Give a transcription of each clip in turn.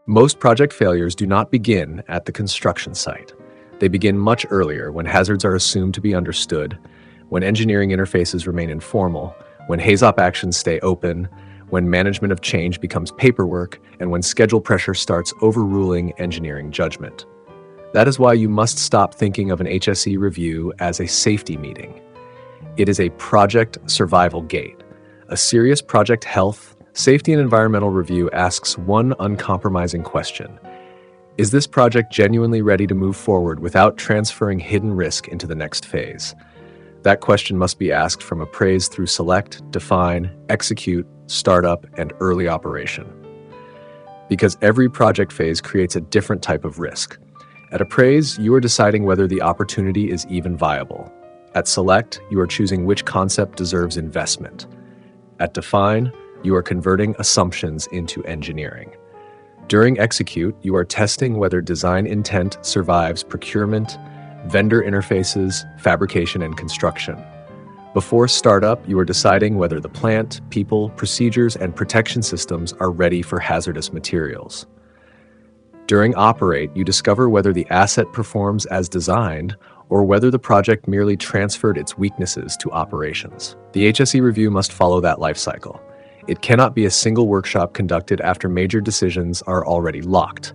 Most project failures do not begin at the construction site. They begin much earlier, when hazards are assumed to be understood, when engineering interfaces remain informal, when HAZOP actions stay open, when management of change becomes paperwork, and when schedule pressure starts overruling engineering judgment. That is why you must stop thinking of an HSE review as a safety meeting. It is a project survival gate. A serious project health, safety, and environmental review asks one uncompromising question. Is this project genuinely ready to move forward without transferring hidden risk into the next phase? That question must be asked from appraise through select, define, execute, startup, and early operation. Because every project phase creates a different type of risk. At appraise, you are deciding whether the opportunity is even viable. At select, you are choosing which concept deserves investment. At define, you are converting assumptions into engineering. During execute, you are testing whether design intent survives procurement, vendor interfaces, fabrication, and construction. Before startup, you are deciding whether the plant, people, procedures, and protection systems are ready for hazardous materials. During operate, you discover whether the asset performs as designed or whether the project merely transferred its weaknesses to operations. The HSE review must follow that life cycle. It cannot be a single workshop conducted after major decisions are already locked.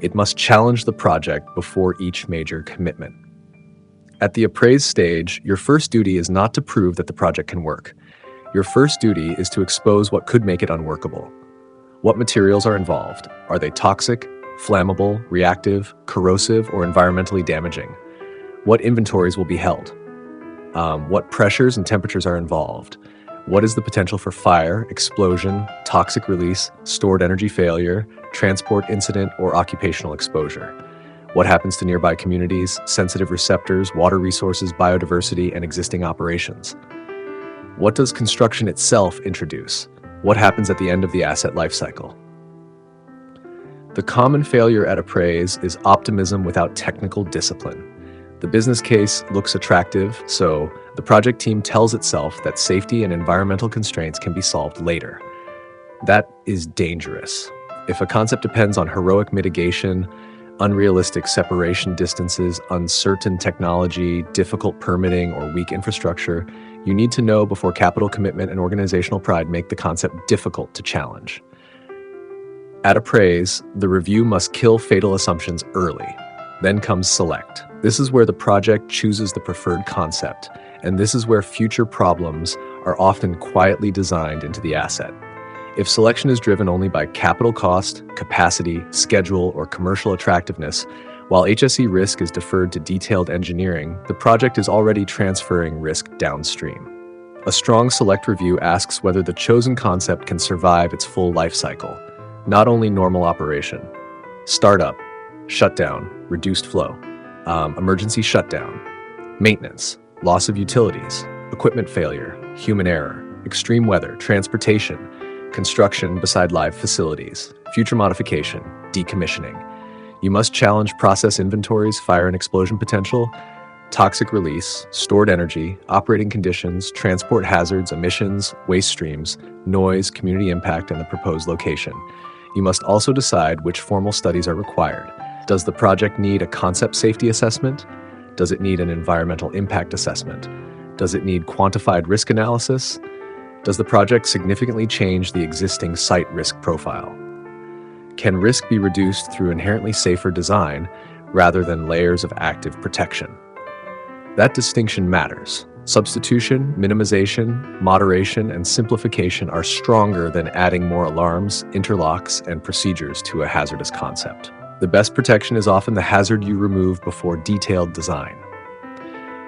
It must challenge the project before each major commitment. At the appraise stage, your first duty is not to prove that the project can work. Your first duty is to expose what could make it unworkable. What materials are involved? Are they toxic, flammable, reactive, corrosive, or environmentally damaging? What inventories will be held? What pressures and temperatures are involved? What is the potential for fire, explosion, toxic release, stored energy failure, transport incident, or occupational exposure? What happens to nearby communities, sensitive receptors, water resources, biodiversity, and existing operations? What does construction itself introduce? What happens at the end of the asset lifecycle? The common failure at appraise is optimism without technical discipline. The business case looks attractive, so the project team tells itself that safety and environmental constraints can be solved later. That is dangerous. If a concept depends on heroic mitigation, unrealistic separation distances, uncertain technology, difficult permitting, or weak infrastructure, you need to know before capital commitment and organizational pride make the concept difficult to challenge. At appraise, the review must kill fatal assumptions early. Then comes select. This is where the project chooses the preferred concept, and this is where future problems are often quietly designed into the asset. If selection is driven only by capital cost, capacity, schedule, or commercial attractiveness, while HSE risk is deferred to detailed engineering, the project is already transferring risk downstream. A strong select review asks whether the chosen concept can survive its full life cycle, not only normal operation. Startup, shutdown, reduced flow, emergency shutdown, maintenance, loss of utilities, equipment failure, human error, extreme weather, transportation, construction beside live facilities, future modification, decommissioning. You must challenge process inventories, fire and explosion potential, toxic release, stored energy, operating conditions, transport hazards, emissions, waste streams, noise, community impact, and the proposed location. You must also decide which formal studies are required. Does the project need a concept safety assessment? Does it need an environmental impact assessment? Does it need quantified risk analysis? Does the project significantly change the existing site risk profile? Can risk be reduced through inherently safer design rather than layers of active protection? That distinction matters. Substitution, minimization, moderation, and simplification are stronger than adding more alarms, interlocks, and procedures to a hazardous concept. The best protection is often the hazard you remove before detailed design.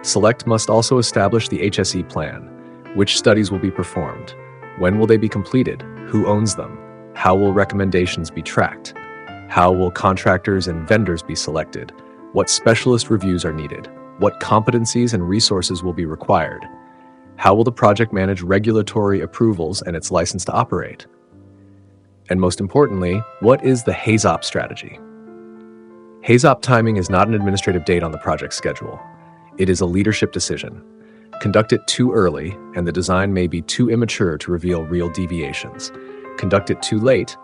Select must also establish the HSE plan. Which studies will be performed? When will they be completed? Who owns them? How will recommendations be tracked? How will contractors and vendors be selected? What specialist reviews are needed? What competencies and resources will be required? How will the project manage regulatory approvals and its license to operate? And most importantly, what is the HAZOP strategy? HAZOP timing is not an administrative date on the project schedule. It is a leadership decision. Conduct it too early, and the design may be too immature to reveal real deviations. Conduct it too late,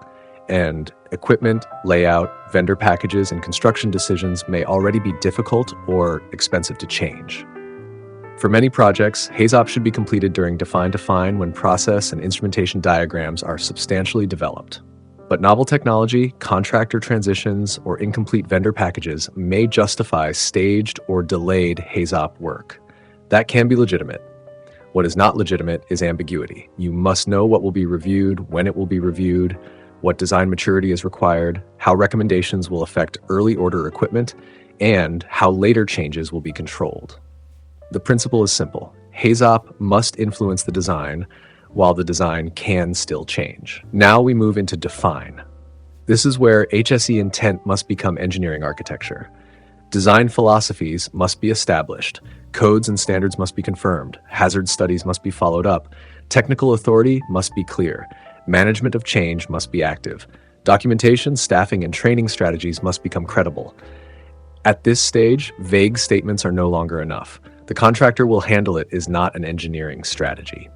and equipment, layout, vendor packages, and construction decisions may already be difficult or expensive to change. For many projects, HAZOP should be completed during define when process and instrumentation diagrams are substantially developed. But novel technology, contractor transitions, or incomplete vendor packages may justify staged or delayed HAZOP work. That can be legitimate. What is not legitimate is ambiguity. You must know what will be reviewed, when it will be reviewed, what design maturity is required, how recommendations will affect early order equipment, and how later changes will be controlled. The principle is simple. HAZOP must influence the design, while the design can still change. Now we move into define. This is where HSE intent must become engineering architecture. Design philosophies must be established. Codes and standards must be confirmed. Hazard studies must be followed up. Technical authority must be clear. Management of change must be active. Documentation, staffing, and training strategies must become credible. At this stage, vague statements are no longer enough. The contractor will handle it is not an engineering strategy.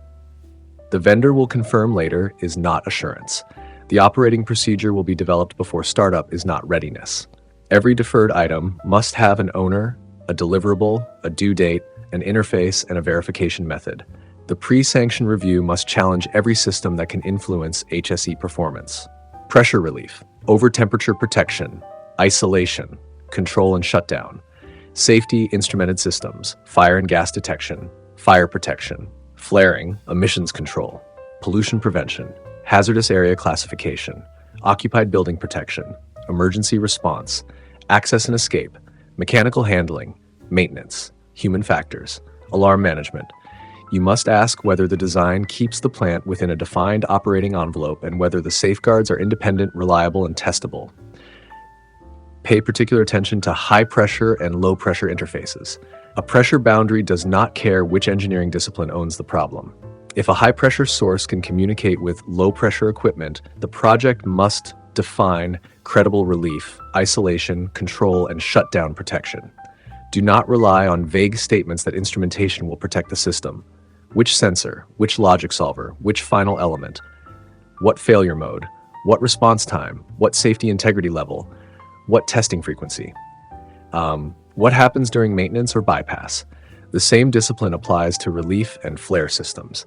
The vendor will confirm later is not assurance. The operating procedure will be developed before startup is not readiness. Every deferred item must have an owner, a deliverable, a due date, an interface, and a verification method. The pre-sanction review must challenge every system that can influence HSE performance. Pressure relief, over-temperature protection, isolation, control and shutdown, safety instrumented systems, fire and gas detection, fire protection, flaring, emissions control, pollution prevention, hazardous area classification, occupied building protection, emergency response, access and escape, mechanical handling, maintenance, human factors, alarm management. You must ask whether the design keeps the plant within a defined operating envelope and whether the safeguards are independent, reliable, and testable. Pay particular attention to high pressure and low pressure interfaces. A pressure boundary does not care which engineering discipline owns the problem. If a high pressure source can communicate with low pressure equipment, the project must define credible relief, isolation, control, and shutdown protection. Do not rely on vague statements that instrumentation will protect the system. Which sensor, which logic solver, which final element, what failure mode, what response time, what safety integrity level, what testing frequency, what happens during maintenance or bypass. The same discipline applies to relief and flare systems.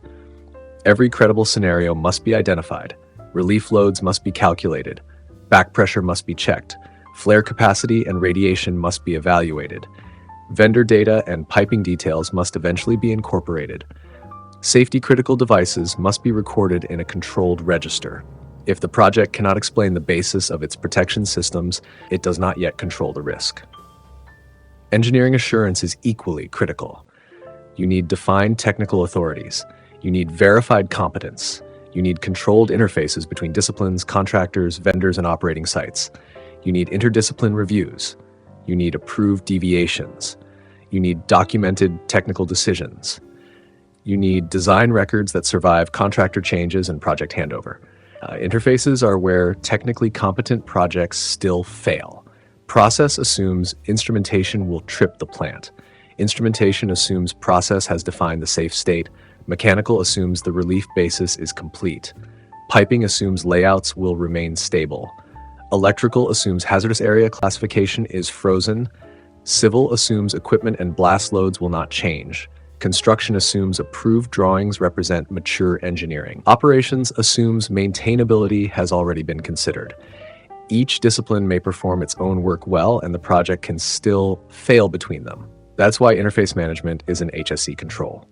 Every credible scenario must be identified. Relief loads must be calculated. Back pressure must be checked. Flare capacity and radiation must be evaluated. Vendor data and piping details must eventually be incorporated. Safety critical devices must be recorded in a controlled register. If the project cannot explain the basis of its protection systems, it does not yet control the risk. Engineering assurance is equally critical. You need defined technical authorities. You need verified competence. You need controlled interfaces between disciplines, contractors, vendors, and operating sites. You need interdiscipline reviews. You need approved deviations. You need documented technical decisions. You need design records that survive contractor changes and project handover. Interfaces are where technically competent projects still fail. Process assumes instrumentation will trip the plant. Instrumentation assumes process has defined the safe state. Mechanical assumes the relief basis is complete. Piping assumes layouts will remain stable. Electrical assumes hazardous area classification is frozen. Civil assumes equipment and blast loads will not change. Construction assumes approved drawings represent mature engineering. Operations assumes maintainability has already been considered. Each discipline may perform its own work well, and the project can still fail between them. That's why interface management is an HSE control.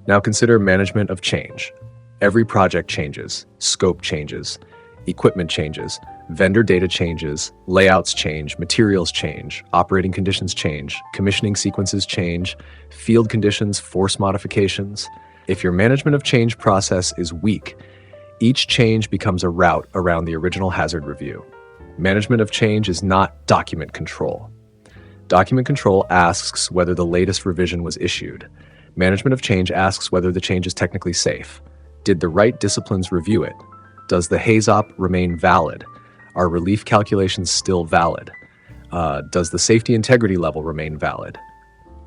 Now consider management of change. Every project changes, scope changes, equipment changes, vendor data changes, layouts change, materials change, operating conditions change, commissioning sequences change, field conditions force modifications. If your management of change process is weak, each change becomes a route around the original hazard review. Management of change is not document control. Document control asks whether the latest revision was issued. Management of change asks whether the change is technically safe. Did the right disciplines review it? Does the HAZOP remain valid? Are relief calculations still valid? Does the safety integrity level remain valid?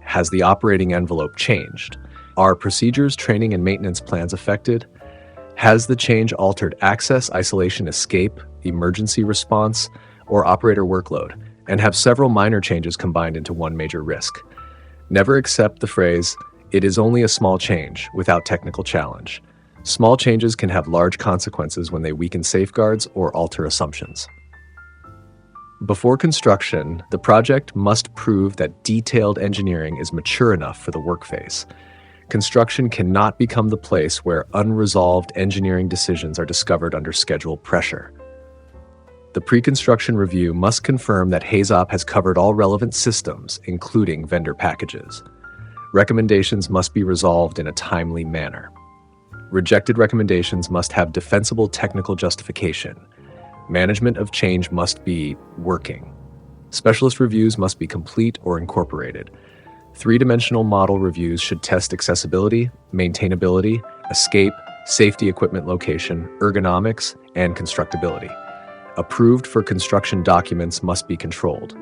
Has the operating envelope changed? Are procedures, training, and maintenance plans affected? Has the change altered access, isolation, escape, emergency response, or operator workload, and have several minor changes combined into one major risk. Never accept the phrase, "It is only a small change," without technical challenge. Small changes can have large consequences when they weaken safeguards or alter assumptions. Before construction, the project must prove that detailed engineering is mature enough for the work phase. Construction cannot become the place where unresolved engineering decisions are discovered under schedule pressure. The pre-construction review must confirm that HAZOP has covered all relevant systems, including vendor packages. Recommendations must be resolved in a timely manner. Rejected recommendations must have defensible technical justification. Management of change must be working. Specialist reviews must be complete or incorporated. Three-dimensional model reviews should test accessibility, maintainability, escape, safety equipment location, ergonomics, and constructability. Approved for construction documents must be controlled.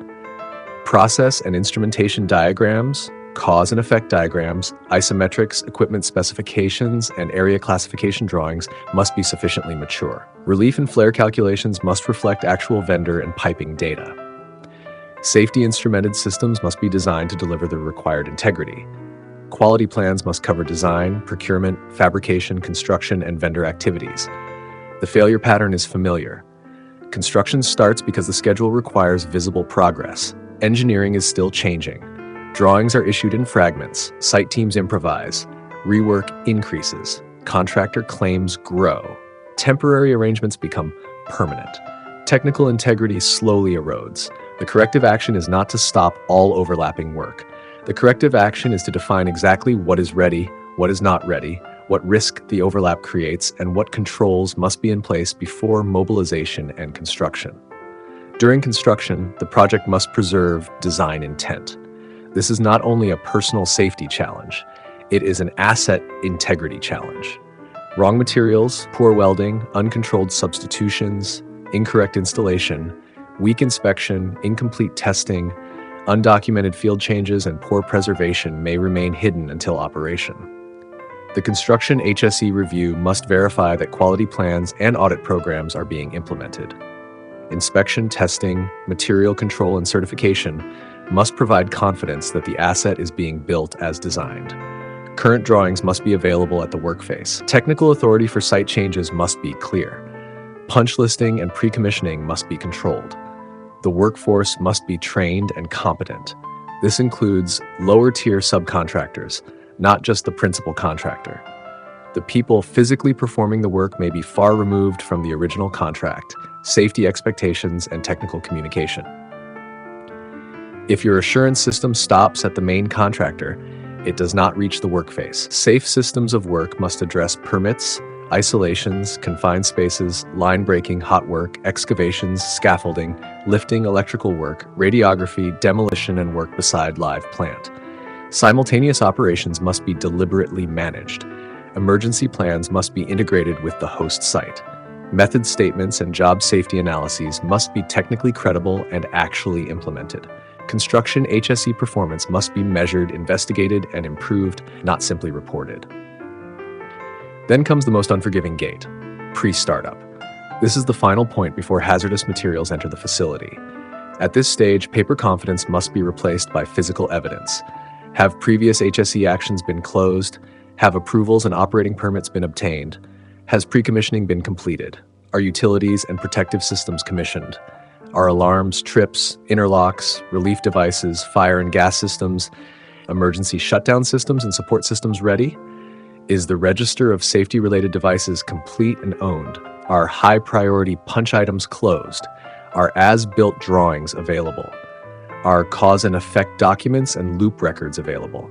Process and instrumentation diagrams, cause and effect diagrams, isometrics, equipment specifications, and area classification drawings must be sufficiently mature. Relief and flare calculations must reflect actual vendor and piping data. Safety instrumented systems must be designed to deliver the required integrity. Quality plans must cover design, procurement, fabrication, construction, and vendor activities. The failure pattern is familiar. Construction starts because the schedule requires visible progress. Engineering is still changing. Drawings are issued in fragments. Site teams improvise. Rework increases. Contractor claims grow. Temporary arrangements become permanent. Technical integrity slowly erodes. The corrective action is not to stop all overlapping work. The corrective action is to define exactly what is ready, what is not ready, what risk the overlap creates, and what controls must be in place before mobilization and construction. During construction, the project must preserve design intent. This is not only a personal safety challenge, it is an asset integrity challenge. Wrong materials, poor welding, uncontrolled substitutions, incorrect installation, weak inspection, incomplete testing, undocumented field changes, and poor preservation may remain hidden until operation. The construction HSE review must verify that quality plans and audit programs are being implemented. Inspection, testing, material control, and certification must provide confidence that the asset is being built as designed. Current drawings must be available at the work phase. Technical authority for site changes must be clear. Punch listing and pre-commissioning must be controlled. The workforce must be trained and competent. This includes lower-tier subcontractors, not just the principal contractor. The people physically performing the work may be far removed from the original contract, safety expectations, and technical communication. If your assurance system stops at the main contractor, it does not reach the work phase. Safe systems of work must address permits, isolations, confined spaces, line breaking, hot work, excavations, scaffolding, lifting, electrical work, radiography, demolition, and work beside live plant. Simultaneous operations must be deliberately managed. Emergency plans must be integrated with the host site. Method statements and job safety analyses must be technically credible and actually implemented. Construction HSE performance must be measured, investigated, and improved, not simply reported. Then comes the most unforgiving gate, pre-startup. This is the final point before hazardous materials enter the facility. At this stage, paper confidence must be replaced by physical evidence. Have previous HSE actions been closed? Have approvals and operating permits been obtained? Has pre-commissioning been completed? Are utilities and protective systems commissioned? Are alarms, trips, interlocks, relief devices, fire and gas systems, emergency shutdown systems and support systems ready? Is the register of safety-related devices complete and owned? Are high-priority punch items closed? Are as-built drawings available? Are cause and effect documents and loop records available?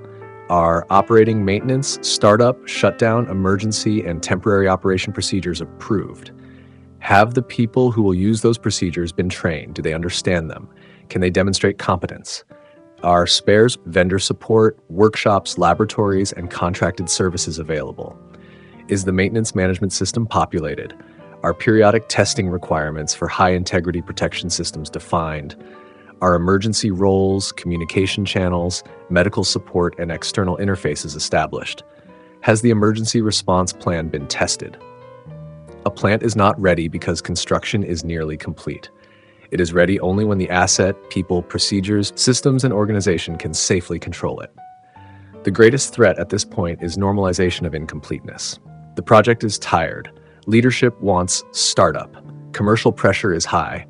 Are operating maintenance, startup, shutdown, emergency, and temporary operation procedures approved? Have the people who will use those procedures been trained? Do they understand them? Can they demonstrate competence? Are spares, vendor support, workshops, laboratories, and contracted services available? Is the maintenance management system populated? Are periodic testing requirements for high-integrity protection systems defined? Are emergency roles, communication channels, medical support, and external interfaces established? Has the emergency response plan been tested? A plant is not ready because construction is nearly complete. It is ready only when the asset, people, procedures, systems, and organization can safely control it. The greatest threat at this point is normalization of incompleteness. The project is tired. Leadership wants startup. Commercial pressure is high.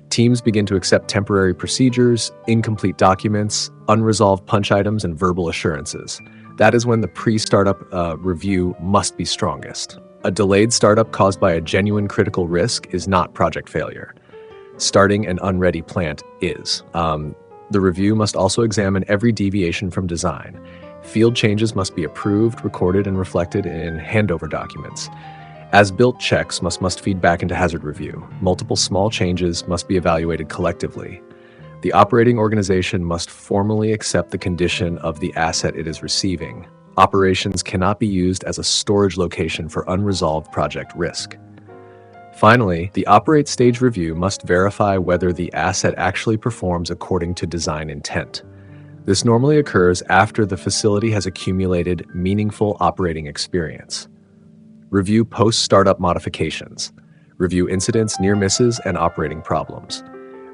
Teams begin to accept temporary procedures, incomplete documents, unresolved punch items, and verbal assurances. That is when the pre-startup review must be strongest. A delayed startup caused by a genuine critical risk is not project failure. Starting an unready plant is. The review must also examine every deviation from design. Field changes must be approved, recorded, and reflected in handover documents. As-built checks must feed back into hazard review. Multiple small changes must be evaluated collectively. The operating organization must formally accept the condition of the asset it is receiving. Operations cannot be used as a storage location for unresolved project risk. Finally, the operate stage review must verify whether the asset actually performs according to design intent. This normally occurs after the facility has accumulated meaningful operating experience. Review post-startup modifications. Review incidents, near misses, and operating problems.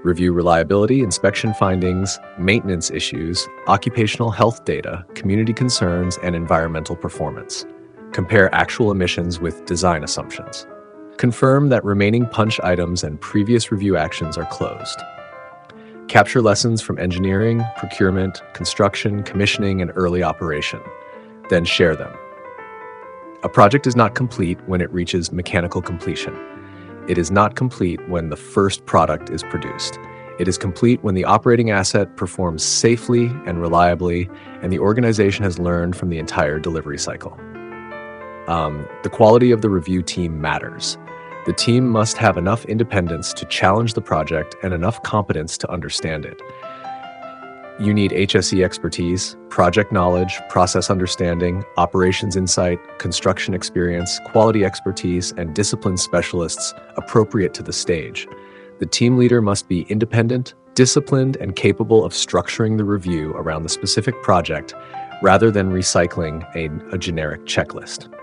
Review reliability, inspection findings, maintenance issues, occupational health data, community concerns, and environmental performance. Compare actual emissions with design assumptions. Confirm that remaining punch items and previous review actions are closed. Capture lessons from engineering, procurement, construction, commissioning, and early operation. Then share them. A project is not complete when it reaches mechanical completion. It is not complete when the first product is produced. It is complete when the operating asset performs safely and reliably, and the organization has learned from the entire delivery cycle. The quality of the review team matters. The team must have enough independence to challenge the project and enough competence to understand it. You need HSE expertise, project knowledge, process understanding, operations insight, construction experience, quality expertise, and discipline specialists appropriate to the stage. The team leader must be independent, disciplined, and capable of structuring the review around the specific project rather than recycling a generic checklist.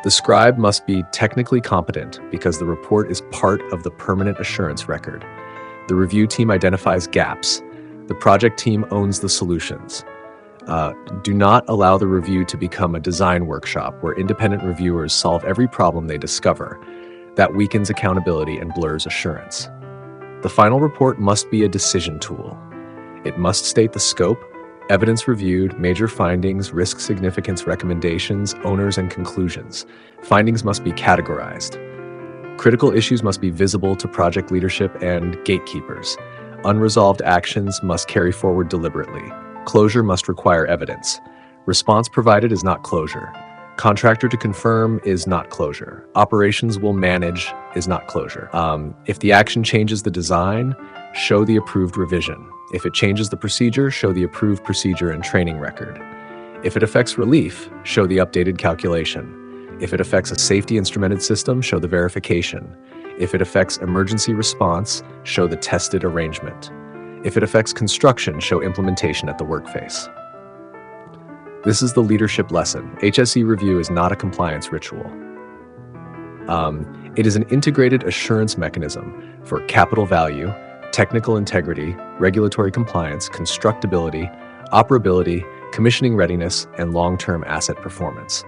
The scribe must be technically competent because the report is part of the permanent assurance record. The review team identifies gaps. The project team owns the solutions. Do not allow the review to become a design workshop where independent reviewers solve every problem they discover. That weakens accountability and blurs assurance. The final report must be a decision tool. It must state the scope, evidence reviewed, major findings, risk significance recommendations, owners, and conclusions. Findings must be categorized. Critical issues must be visible to project leadership and gatekeepers. Unresolved actions must carry forward deliberately. Closure must require evidence. Response provided is not closure. Contractor to confirm is not closure. Operations will manage is not closure. If the action changes the design, show the approved revision. If it changes the procedure, show the approved procedure and training record. If it affects relief, show the updated calculation. If it affects a safety instrumented system, show the verification. If it affects emergency response, show the tested arrangement. If it affects construction, show implementation at the workface. This is the leadership lesson. HSE review is not a compliance ritual. It is an integrated assurance mechanism for capital value, technical integrity, regulatory compliance, constructability, operability, commissioning readiness, and long-term asset performance.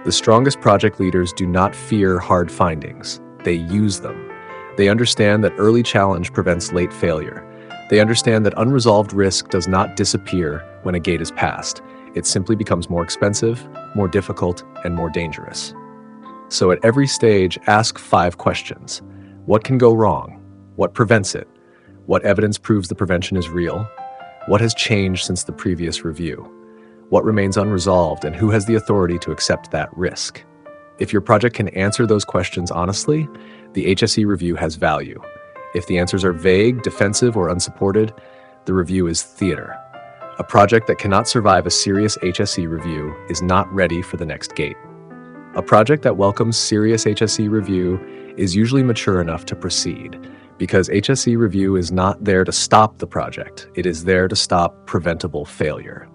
The strongest project leaders do not fear hard findings. They use them. They understand that early challenge prevents late failure. They understand that unresolved risk does not disappear when a gate is passed. It simply becomes more expensive, more difficult, and more dangerous. So at every stage, ask 5 questions. What can go wrong? What prevents it? What evidence proves the prevention is real? What has changed since the previous review? What remains unresolved, and who has the authority to accept that risk? If your project can answer those questions honestly, the HSE review has value. If the answers are vague, defensive, or unsupported, the review is theater. A project that cannot survive a serious HSE review is not ready for the next gate. A project that welcomes serious HSE review is usually mature enough to proceed, because HSE review is not there to stop the project. It is there to stop preventable failure.